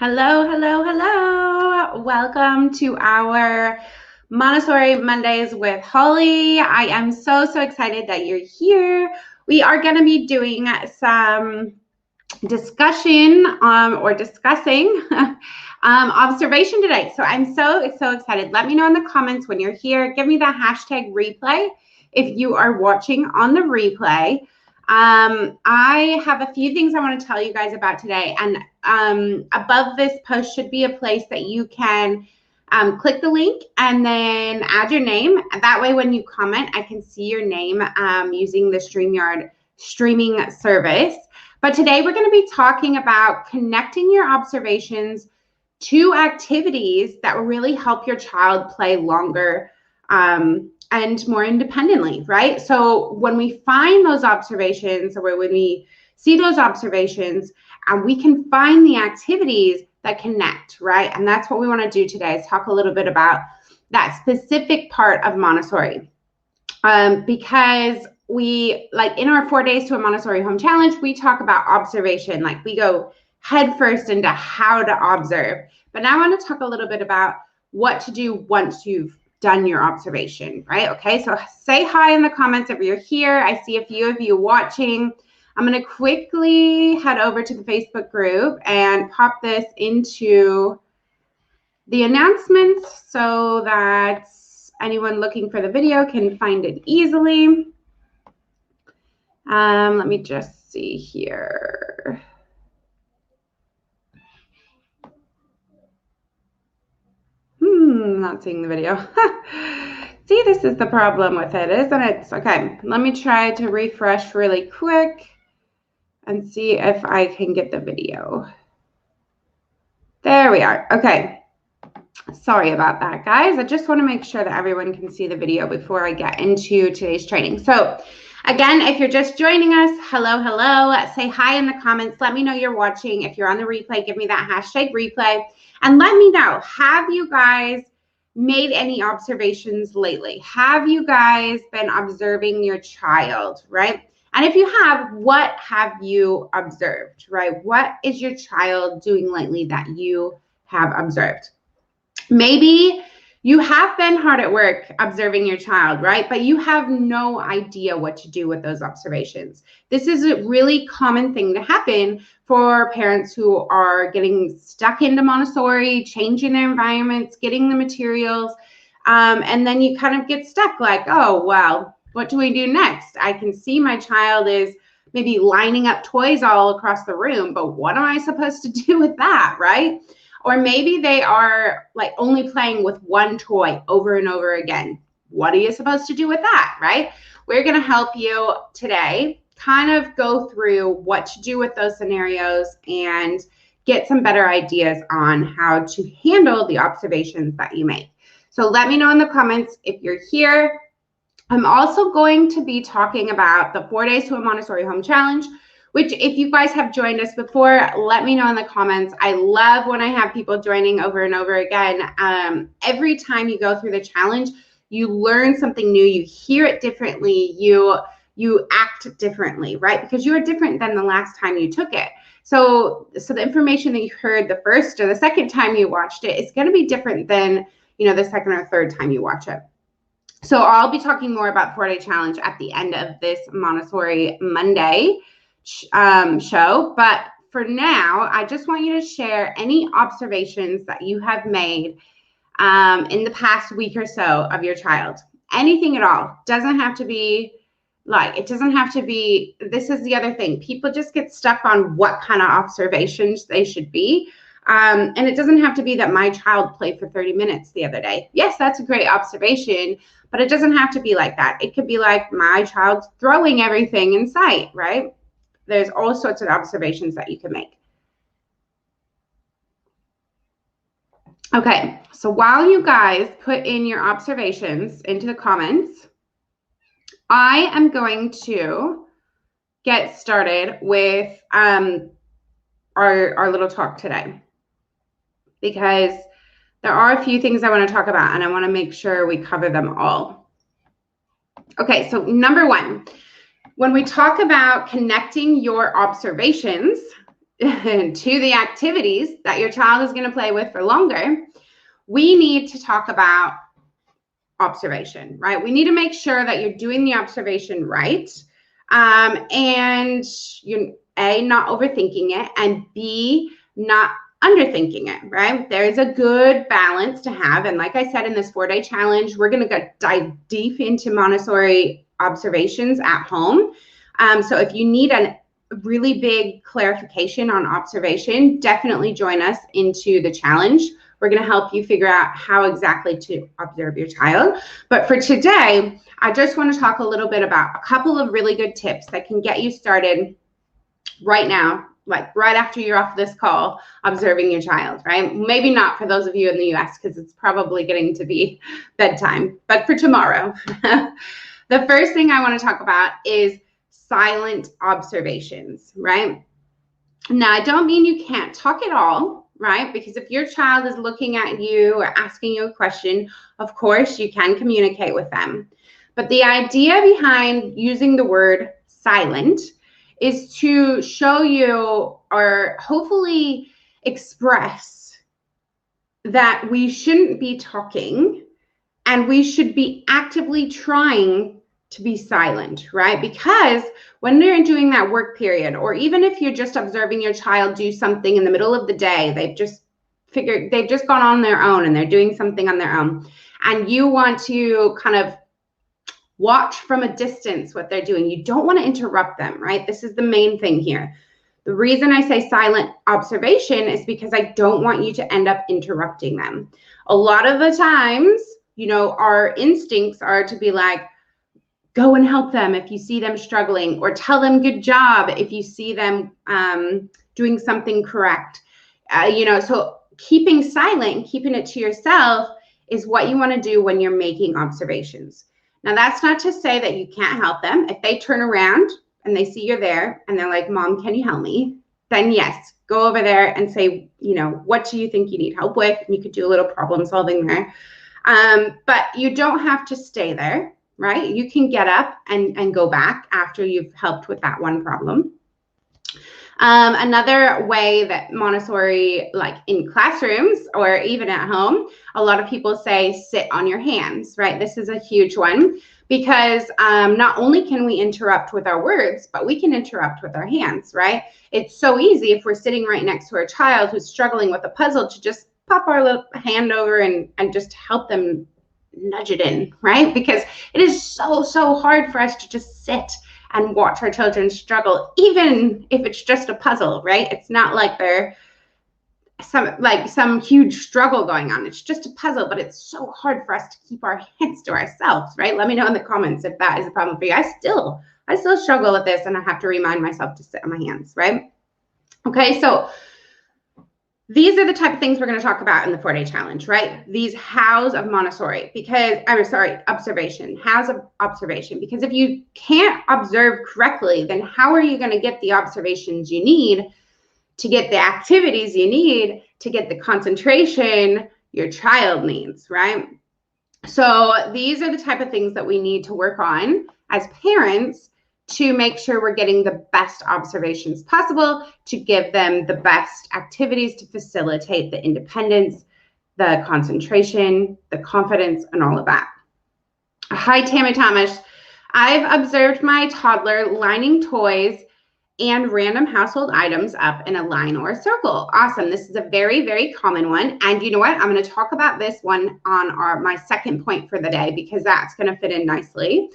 Hello, hello, hello. Welcome to our Montessori Mondays with Holly. I am so excited that you're here. We are going to be doing some discussion or discussing observation today. So I'm so excited. Let me know in the comments when you're here. Give me the hashtag replay if you are watching on the replay. I have a few things I want to tell you guys about today, and above this post should be a place that you can click the link and then add your name. That way when you comment, I can see your name using the StreamYard streaming service. But today we're going to be talking about connecting your observations to activities that will really help your child play longer and more independently, right? So when we find those observations, or when we see those observations, we can find the activities that connect, right? And that's what we want to do today, is talk a little bit about that specific part of Montessori. Because we, like in our 4 days to a Montessori home challenge, we talk about observation, like we go head first into how to observe. But now I want to talk a little bit about what to do once you've done your observation, right? Okay, so say hi in the comments if you're here. I see a few of you watching. I'm going to quickly head over to the Facebook group and pop this into the announcements so that anyone looking for the video can find it easily. Let me just see here. Not seeing the video. See, this is the problem with it, isn't it? Okay, let me try to refresh really quick and see if I can get the video. There we are. Okay. Sorry about that, guys. I just want to make sure that everyone can see the video before I get into today's training. So again, if you're just joining us, hello. Say hi in the comments. Let me know you're watching. If you're on the replay, give me that hashtag replay. And let me know, have you guys made any observations lately? Have you guys been observing your child, right? And if you have, what have you observed, right? What is your child doing lately that you have observed? Maybe you have been hard at work observing your child, right? But you have no idea what to do with those observations. This is a really common thing to happen for parents who are getting stuck into Montessori, changing their environments, getting the materials, and then you kind of get stuck like, oh, well, what do we do next? I can see my child is maybe lining up toys all across the room, but what am I supposed to do with that, right? Or maybe they are like only playing with one toy over and over again. What are you supposed to do with that, right? We're going to help you today kind of go through what to do with those scenarios and get some better ideas on how to handle the observations that you make. So let me know in the comments if you're here. I'm also going to be talking about the 4 days to a Montessori home challenge, which if you guys have joined us before, let me know in the comments. I love when I have people joining over and over again. Every time you go through the challenge, you learn something new, you hear it differently, you act differently, right? Because you are different than the last time you took it. So the information that you heard the first or the second time you watched it is going to be different than, the second or third time you watch it. So I'll be talking more about 4-day challenge at the end of this Montessori Monday show. But for now, I just want you to share any observations that you have made in the past week or so of your child. Anything at all. Doesn't have to be this is the other thing. People just get stuck on what kind of observations they should be. And it doesn't have to be that my child played for 30 minutes the other day. Yes, that's a great observation, but it doesn't have to be like that. It could be like my child's throwing everything in sight, right? There's all sorts of observations that you can make. Okay, so while you guys put in your observations into the comments, I am going to get started with our little talk today, because there are a few things I want to talk about and I want to make sure we cover them all. Okay, so number one, when we talk about connecting your observations to the activities that your child is going to play with for longer, we need to talk about observation, right? We need to make sure that you're doing the observation right. And you're not overthinking it, and B, not underthinking it, right? There's a good balance to have. And like I said, in this 4-day challenge, we're going to dive deep into Montessori observations at home. So if you need a really big clarification on observation, definitely join us into the challenge. We're going to help you figure out how exactly to observe your child. But for today, I just want to talk a little bit about a couple of really good tips that can get you started right now, like right after you're off this call, observing your child, right? Maybe not for those of you in the US, because it's probably getting to be bedtime, but for tomorrow. The first thing I want to talk about is silent observations, right? Now, I don't mean you can't talk at all, right? Because if your child is looking at you or asking you a question, of course, you can communicate with them. But the idea behind using the word silent is to show you, or hopefully express, that we shouldn't be talking and we should be actively trying to be silent, right? Because when they're doing that work period, or even if you're just observing your child do something in the middle of the day, they've just gone on their own and they're doing something on their own, and you want to kind of watch from a distance what they're doing. You don't want to interrupt them, right? This is the main thing here. The reason I say silent observation is because I don't want you to end up interrupting them. A lot of the times, our instincts are to be like, go and help them if you see them struggling, or tell them good job if you see them doing something correct. So keeping silent, keeping it to yourself, is what you want to do when you're making observations. Now, that's not to say that you can't help them. If they turn around and they see you're there and they're like, Mom, can you help me? Then yes, go over there and say, what do you think you need help with? And you could do a little problem solving there. But you don't have to stay there, right? You can get up and go back after you've helped with that one problem. Another way that Montessori, like in classrooms or even at home, a lot of people say sit on your hands, right? This is a huge one, because not only can we interrupt with our words, but we can interrupt with our hands, right? It's so easy if we're sitting right next to our child who's struggling with a puzzle to just pop our little hand over and just help them nudge it in, right? Because it is so hard for us to just sit and watch our children struggle, even if it's just a puzzle, right? It's not like there's some huge struggle going on. It's just a puzzle, but it's so hard for us to keep our hands to ourselves, right? Let me know in the comments if that is a problem for you. I still struggle with this, and I have to remind myself to sit on my hands, right? Okay, so these are the type of things we're going to talk about in the 4-day challenge, right? These hows of Montessori, observation, hows of observation. Because if you can't observe correctly, then how are you going to get the observations you need to get the activities you need to get the concentration your child needs, right? So these are the type of things that we need to work on as parents to make sure we're getting the best observations possible, to give them the best activities to facilitate the independence, the concentration, the confidence, and all of that. Hi, Tammy Thomas. I've observed my toddler lining toys and random household items up in a line or a circle. Awesome. This is a very, very common one. And you know what? I'm going to talk about this one on my second point for the day, because that's going to fit in nicely.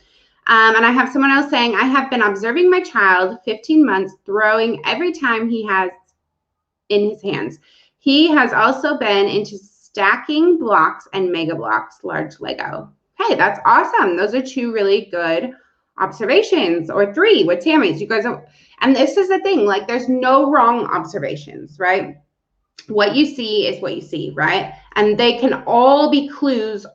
And I have someone else saying, I have been observing my child 15 months throwing every time he has in his hands. He has also been into stacking blocks and mega blocks, large Lego. Hey, that's awesome. Those are 2 really good observations, or 3 with Tammy's. You guys are, and this is the thing, like there's no wrong observations, right? What you see is what you see, right? And they can all be clues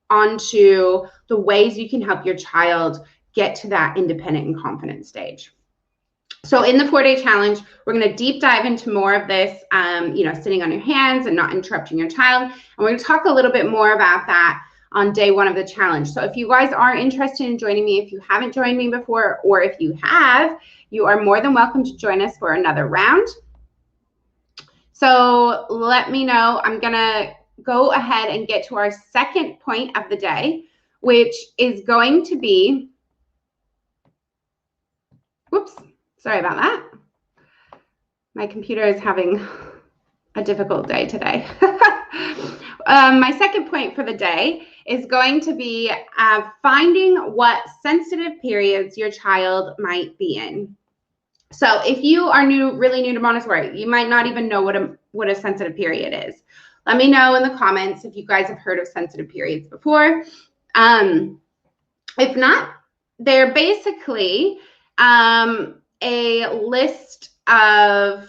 onto the ways you can help your child get to that independent and confident stage. So in the 4-day challenge, we're going to deep dive into more of this, sitting on your hands and not interrupting your child. And we're going to talk a little bit more about that on day 1 of the challenge. So if you guys are interested in joining me, if you haven't joined me before, or if you have, you are more than welcome to join us for another round. So let me know. I'm going to go ahead and get to our second point of the day, which is going to be, whoops, sorry about that. My computer is having a difficult day today. My second point for the day is going to be finding what sensitive periods your child might be in. So if you are really new to Montessori, you might not even know what a sensitive period is. Let me know in the comments if you guys have heard of sensitive periods before. If not, they're basically a list of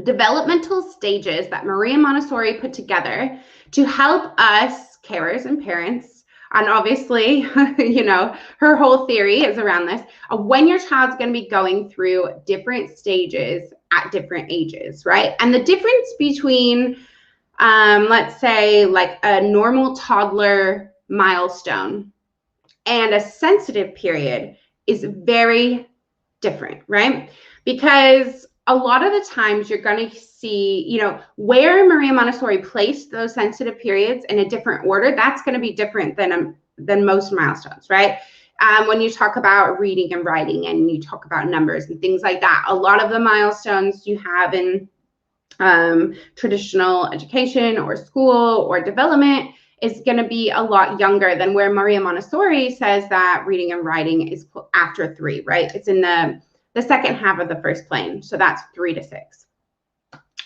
developmental stages that Maria Montessori put together to help us carers and parents, and obviously, you know, her whole theory is around this, when your child's going to be going through different stages at different ages, right? And the difference between, let's say, like a normal toddler milestone and a sensitive period is very different, right? Because a lot of the times you're going to see, you know, where Maria Montessori placed those sensitive periods in a different order, that's going to be different than most milestones, right? When you talk about reading and writing and you talk about numbers and things like that, a lot of the milestones you have in traditional education or school or development is going to be a lot younger than where Maria Montessori says that reading and writing is after 3, right? It's in the second half of the first plane. So that's 3 to 6.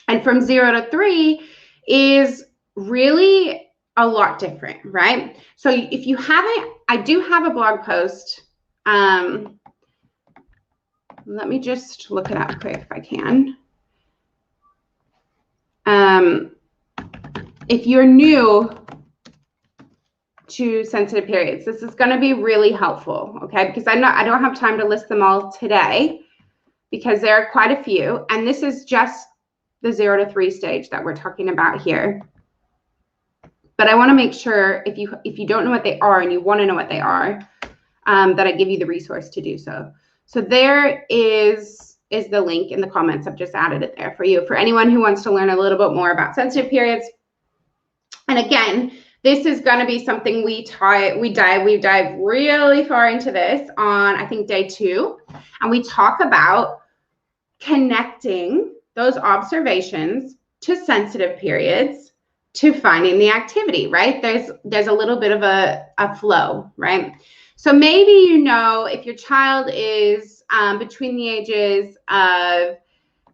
And from 0 to 3 is really a lot different, right? So if you haven't, I do have a blog post. Let me just look it up quick if I can. If you're new to sensitive periods, this is going to be really helpful, okay? Because I don't have time to list them all today because there are quite a few, and this is just the 0 to 3 stage that we're talking about here. But I want to make sure if you don't know what they are and you want to know what they are, that I give you the resource to do so. So there is the link in the comments. I've just added it there for you for anyone who wants to learn a little bit more about sensitive periods. And again, this is going to be something we dive really far into this on, I think, day 2. And we talk about connecting those observations to sensitive periods to finding the activity, right? There's a little bit of a flow, right? So maybe, you know, if your child is between the ages of,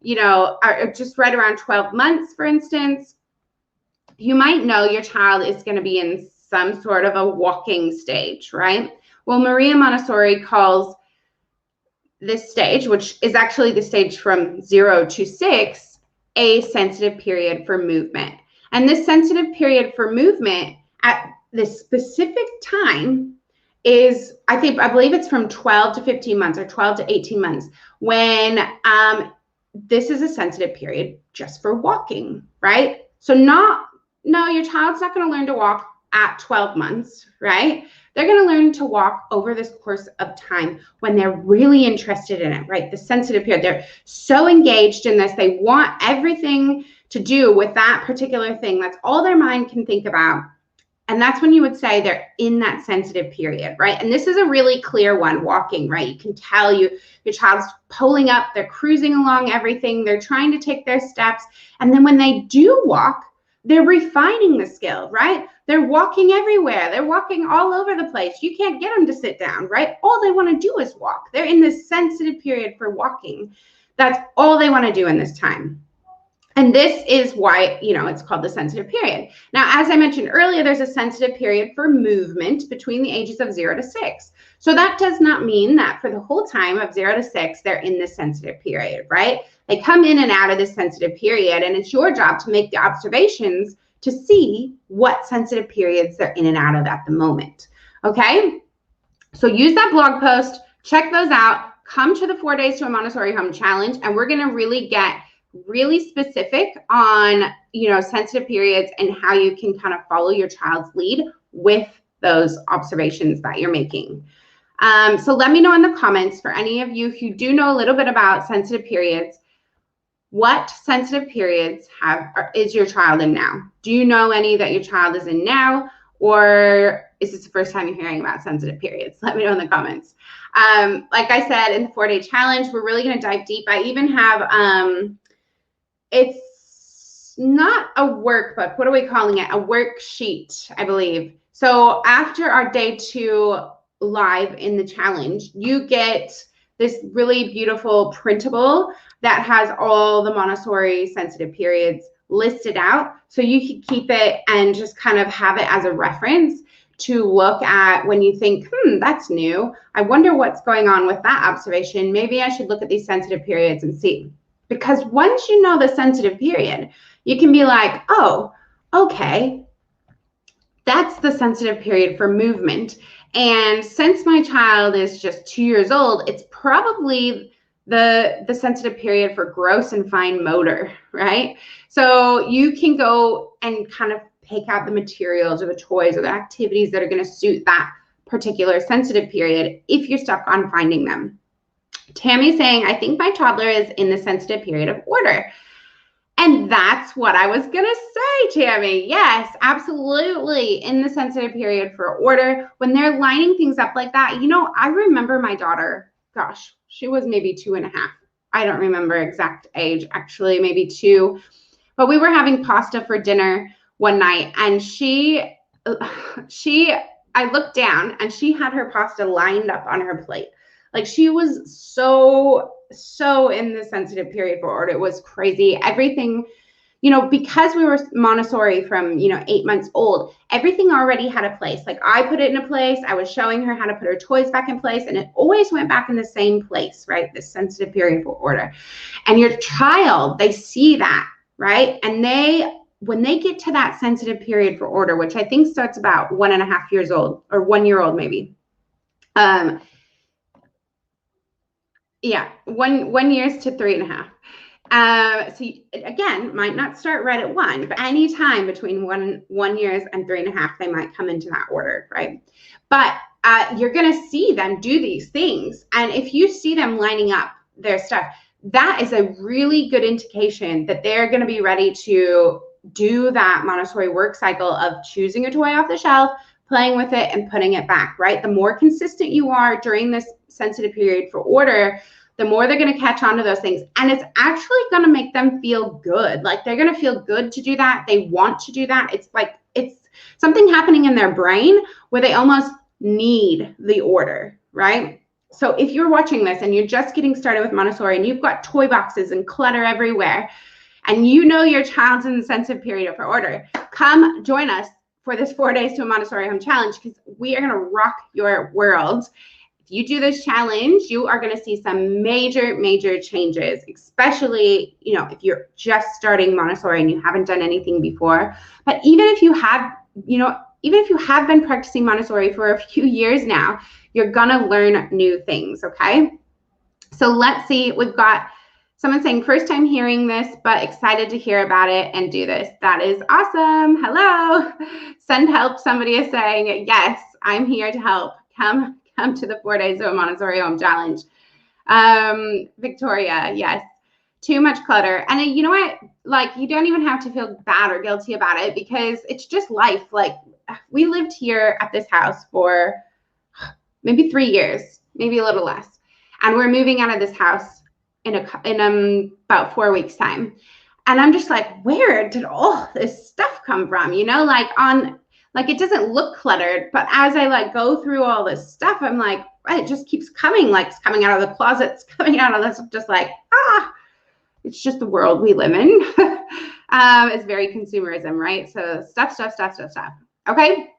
you know, just right around 12 months, for instance, you might know your child is going to be in some sort of a walking stage, right? Well, Maria Montessori calls this stage, which is actually the stage from 0 to 6, a sensitive period for movement. And this sensitive period for movement at this specific time is, I believe it's from 12 to 15 months or 12 to 18 months when this is a sensitive period just for walking, right? So no, your child's not going to learn to walk at 12 months, right? They're going to learn to walk over this course of time when they're really interested in it, right? The sensitive period, they're so engaged in this. They want everything to do with that particular thing. That's all their mind can think about. And that's when you would say they're in that sensitive period, right? And this is a really clear one, walking, right? You can tell your child's pulling up, they're cruising along everything, they're trying to take their steps. And then when they do walk, they're refining the skill, right? They're walking everywhere. They're walking all over the place. You can't get them to sit down, right? All they want to do is walk. They're in this sensitive period for walking. That's all they want to do in this time. And this is why, you know, it's called the sensitive period. Now, as I mentioned earlier, there's a sensitive period for movement between the ages of 0 to 6. So that does not mean that for the whole time of 0 to 6, they're in this sensitive period, right? They come in and out of this sensitive period, and it's your job to make the observations to see what sensitive periods they're in and out of at the moment, okay? So use that blog post, check those out, come to the 4 Days to a Montessori Home Challenge, and we're going to really get really specific on, you know, sensitive periods and how you can kind of follow your child's lead with those observations that you're making. So let me know in the comments, for any of you who do know a little bit about sensitive periods, what sensitive periods is your child in now? Do you know any that your child is in now, or is this the first time you're hearing about sensitive periods? Let me know in the comments. Like I said, in the 4-day challenge, we're really going to dive deep. I even have, it's not a workbook. What are we calling it? A worksheet, I believe. So after our day 2 live in the challenge, you get this really beautiful printable that has all the Montessori sensitive periods listed out. So you can keep it and just kind of have it as a reference to look at when you think, that's new. I wonder what's going on with that observation. Maybe I should look at these sensitive periods and see. Because once you know the sensitive period, you can be like, oh, okay, that's the sensitive period for movement. And since my child is just 2 years old, it's probably the sensitive period for gross and fine motor, right? So you can go and kind of pick out the materials or the toys or the activities that are going to suit that particular sensitive period if you're stuck on finding them. Tammy's saying, I think my toddler is in the sensitive period of order. And that's what I was going to say, Tammy. Yes, absolutely. In the sensitive period for order, when they're lining things up like that, I remember my daughter, gosh, she was maybe 2.5. I don't remember exact age, actually, maybe 2. But we were having pasta for dinner one night, and I looked down and she had her pasta lined up on her plate. Like, she was so in the sensitive period for order. It was crazy. Everything, because we were Montessori from, 8 months old, everything already had a place. Like, I put it in a place. I was showing her how to put her toys back in place, and it always went back in the same place, right? This sensitive period for order. And your child, they see that, right? And when they get to that sensitive period for order, which I think starts about 1.5 years old, or 1 year old maybe. Yeah, 1 years to 3.5. So again, might not start right at 1, but any time between 1 years and 3.5, they might come into that order, right? But you're going to see them do these things. And if you see them lining up their stuff, that is a really good indication that they're going to be ready to do that Montessori work cycle of choosing a toy off the shelf, playing with it, and putting it back, right? The more consistent you are during this sensitive period for order, the more they're going to catch on to those things. And it's actually going to make them feel good. Like, they're going to feel good to do that. They want to do that. It's like, it's something happening in their brain where they almost need the order, right? So if you're watching this and you're just getting started with Montessori and you've got toy boxes and clutter everywhere, and your child's in the sensitive period for order, come join us for this 4 days to a Montessori home challenge, because we are going to rock your world. If you do this challenge, you are going to see some major changes, especially, if you're just starting Montessori and you haven't done anything before. But even if you have, been practicing Montessori for a few years now, you're going to learn new things, okay? So let's see. We've got someone saying, first time hearing this, but excited to hear about it and do this. That is awesome. Hello. Send help. Somebody is saying, yes, I'm here to help. Come to the 4 days of a Montessori home challenge. Victoria, yes. Too much clutter. And you know what? Like, you don't even have to feel bad or guilty about it, because it's just life. Like, we lived here at this house for maybe 3 years, maybe a little less. And we're moving out of this house in about 4 weeks time. And I'm just like, where did all this stuff come from? Like, it doesn't look cluttered, but as I go through all this stuff, I'm like, it just keeps coming, like it's coming out of the closets, coming out of this, just like, it's just the world we live in. It's very consumerism, right? So stuff. Okay.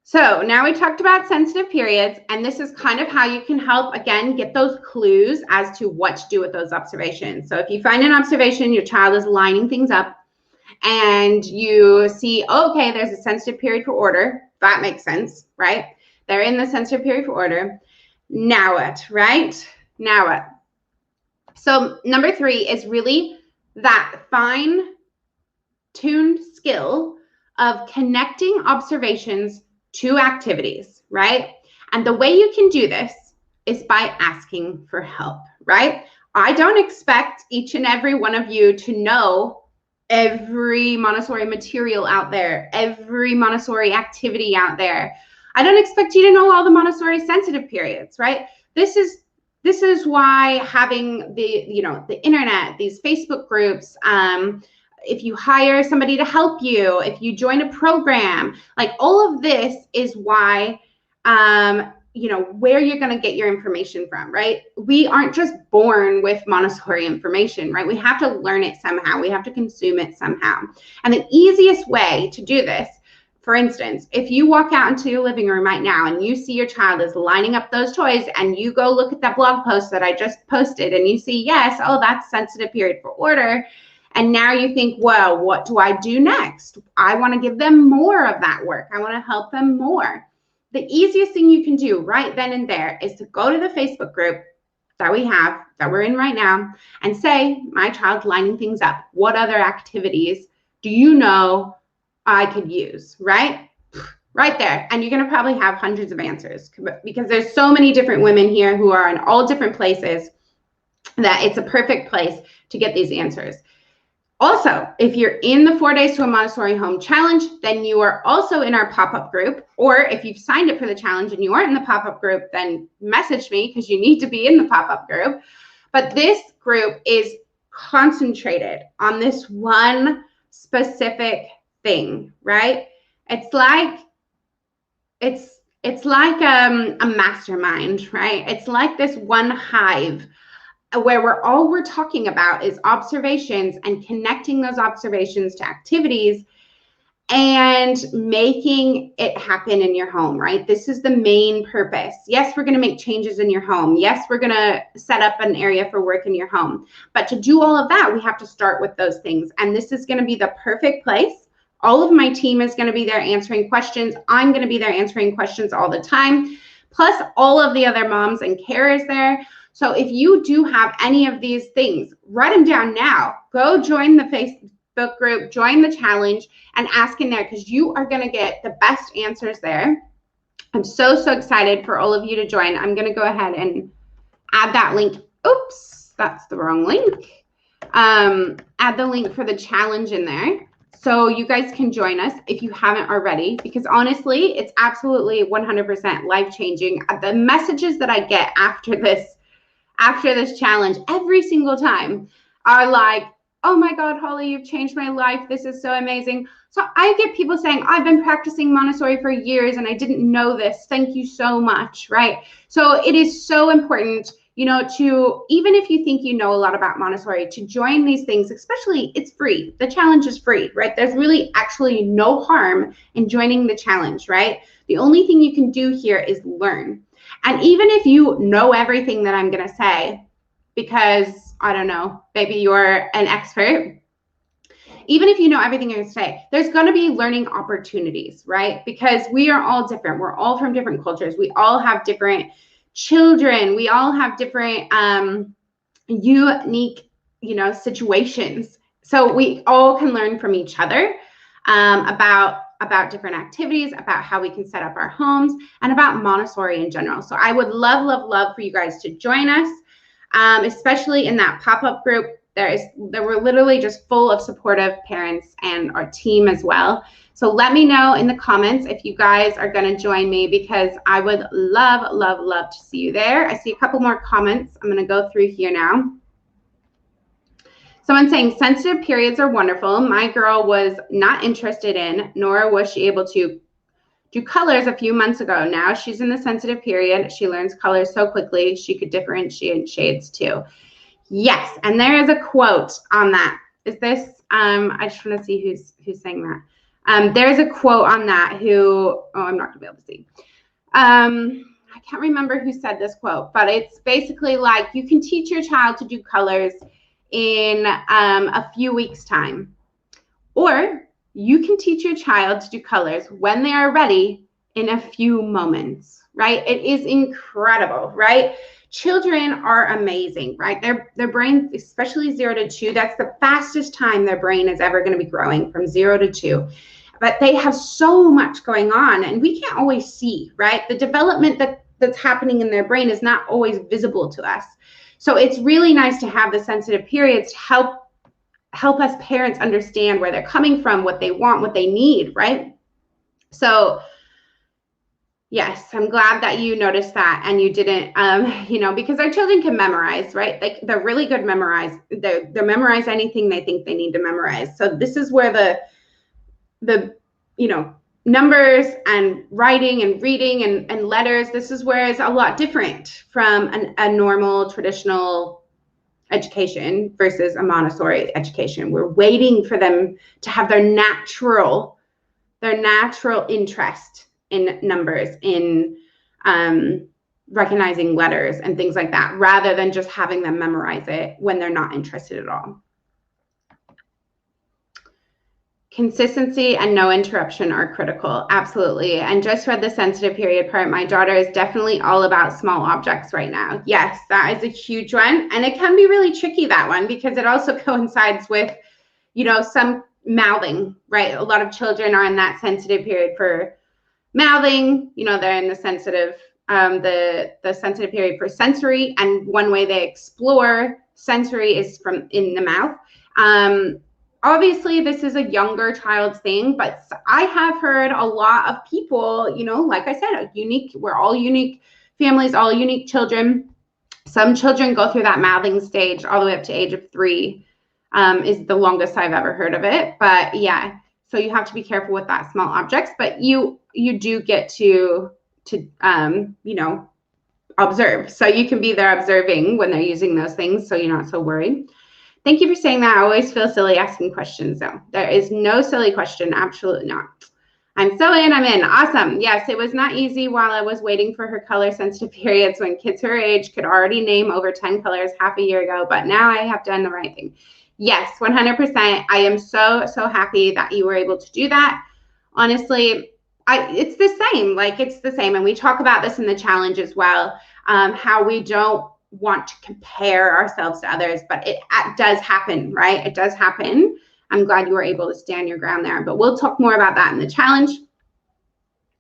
So now we talked about sensitive periods, and this is kind of how you can help, again, get those clues as to what to do with those observations. So if you find an observation, your child is lining things up, and you see, okay, there's a sensitive period for order. That makes sense, right? They're in the sensitive period for order. Now what, right? Now what? So number 3 is really that fine-tuned skill of connecting observations to activities, right? And the way you can do this is by asking for help, right? I don't expect each and every one of you to know every Montessori material out there, every Montessori activity out there. I don't expect you to know all the Montessori sensitive periods, right? This is why having the internet, these Facebook groups, if you hire somebody to help you, if you join a program, like all of this is why where you're going to get your information from, right? We aren't just born with Montessori information, right? We have to learn it somehow. We have to consume it somehow. And the easiest way to do this, for instance, if you walk out into your living room right now and you see your child is lining up those toys and you go look at that blog post that I just posted and you see, yes, oh, that's sensitive period for order. And now you think, well, what do I do next? I want to give them more of that work. I want to help them more. The easiest thing you can do right then and there is to go to the Facebook group that we're in right now, and say, my child's lining things up. What other activities do you know I could use, right? Right there. And you're going to probably have hundreds of answers because there's so many different women here who are in all different places that it's a perfect place to get these answers. Also, if you're in the 4 Days to a Montessori Home Challenge, then you are also in our pop-up group. Or if you've signed up for the challenge and you aren't in the pop-up group, then message me because you need to be in the pop-up group. But this group is concentrated on this one specific thing, right? It's like a mastermind, right? It's like this one hive where all we're talking about is observations and connecting those observations to activities and making it happen in your home, right? This is the main purpose. Yes, we're going to make changes in your home. Yes, we're going to set up an area for work in your home. But to do all of that, we have to start with those things. And this is going to be the perfect place. All of my team is going to be there answering questions. I'm going to be there answering questions all the time. Plus all of the other moms and carers there. So if you do have any of these things, write them down now. Go join the Facebook group, join the challenge, and ask in there because you are going to get the best answers there. I'm so excited for all of you to join. I'm going to go ahead and add that link. Oops, that's the wrong link. Add the link for the challenge in there so you guys can join us if you haven't already, because honestly, it's absolutely 100% life-changing. The messages that I get after this challenge every single time are like, oh my God, Holly, you've changed my life. This is so amazing. So I get people saying, I've been practicing Montessori for years and I didn't know this. Thank you so much, right? So it is so important, to, even if you think you know a lot about Montessori, to join these things, especially it's free. The challenge is free, right? There's really actually no harm in joining the challenge, right? The only thing you can do here is learn. And even if you know everything that I'm going to say, because, I don't know, maybe you're an expert, even if you know everything I'm going to say, there's going to be learning opportunities, right? Because we are all different. We're all from different cultures. We all have different children. We all have different unique, situations. So we all can learn from each other about different activities, about how we can set up our homes, and about Montessori in general. So I would love for you guys to join us, especially in that pop-up group. There were literally just full of supportive parents and our team as well. So let me know in the comments if you guys are going to join me, because I would love to see you there. I see a couple more comments. I'm going to go through here now. Someone saying sensitive periods are wonderful. My girl was not interested in, nor was she able to do colors a few months ago. Now she's in the sensitive period. She learns colors so quickly. She could differentiate shades too. Yes, and there is a quote on that. Is this, I just want to see who's saying that. There's a quote on that I'm not gonna be able to see. I can't remember who said this quote, but it's basically like, you can teach your child to do colors in a few weeks' time, or you can teach your child to do colors when they are ready in a few moments, right? It is incredible, right? Children are amazing, right? Their brain, especially 0 to 2, that's the fastest time their brain is ever going to be growing, from 0 to 2. but they have so much going on and we can't always see, right? The development that's happening in their brain is not always visible to us. So it's really nice to have the sensitive periods to help us parents understand where they're coming from, what they want, what they need, right? So yes, I'm glad that you noticed that and you didn't, because our children can memorize, right? Like they're really good memorize. They memorize anything they think they need to memorize. So this is where the numbers and writing and reading and letters, this is where it's a lot different from a normal traditional education versus a Montessori education. We're waiting for them to have their natural interest in numbers, in recognizing letters and things like that, rather than just having them memorize it when they're not interested at all. Consistency and no interruption are critical. Absolutely. And just read the sensitive period part. My daughter is definitely all about small objects right now. Yes, that is a huge one. And it can be really tricky, that one, because it also coincides with, some mouthing, right? A lot of children are in that sensitive period for mouthing. They're in the sensitive, the sensitive period for sensory. And one way they explore sensory is from in the mouth. Obviously, this is a younger child's thing, but I have heard a lot of people, like I said, we're all unique families, all unique children. Some children go through that mouthing stage all the way up to age of 3, is the longest I've ever heard of it. But yeah, so you have to be careful with that small objects, but you do get to observe. So you can be there observing when they're using those things, so you're not so worried. Thank you for saying that. I always feel silly asking questions, though. There is no silly question. Absolutely not. I'm so in. I'm in. Awesome. Yes, it was not easy while I was waiting for her color-sensitive periods when kids her age could already name over 10 colors half a year ago, but now I have done the right thing. Yes, 100%. I am so, so happy that you were able to do that. Honestly, it's the same. Like, it's the same. And we talk about this in the challenge as well, how we don't want to compare ourselves to others, but it does happen, right? It does happen. I'm glad you were able to stand your ground there, but we'll talk more about that in the challenge.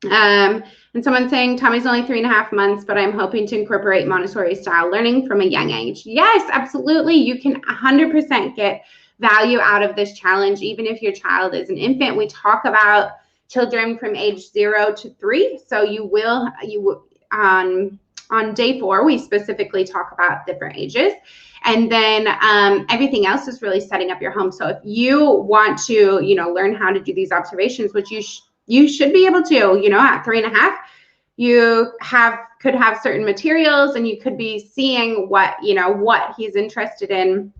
And someone's saying Tommy's only 3.5 months, but I'm hoping to incorporate Montessori style learning from a young age. Yes, absolutely. You can 100% get value out of this challenge, even if your child is an infant. We talk about children from age 0 to 3. So on day 4, we specifically talk about different ages. And then everything else is really setting up your home. So if you want to, learn how to do these observations, which you should be able to, at 3.5, you could have certain materials and you could be seeing what he's interested in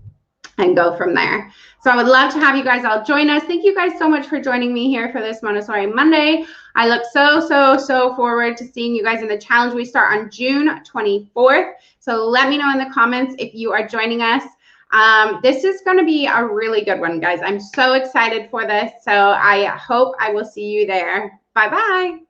and go from there. So I would love to have you guys all join us. Thank you guys so much for joining me here for this Montessori Monday. I look so, so, so forward to seeing you guys in the challenge. We start on June 24th. So let me know in the comments if you are joining us. This is going to be a really good one, guys. I'm so excited for this. So I hope I will see you there. Bye-bye.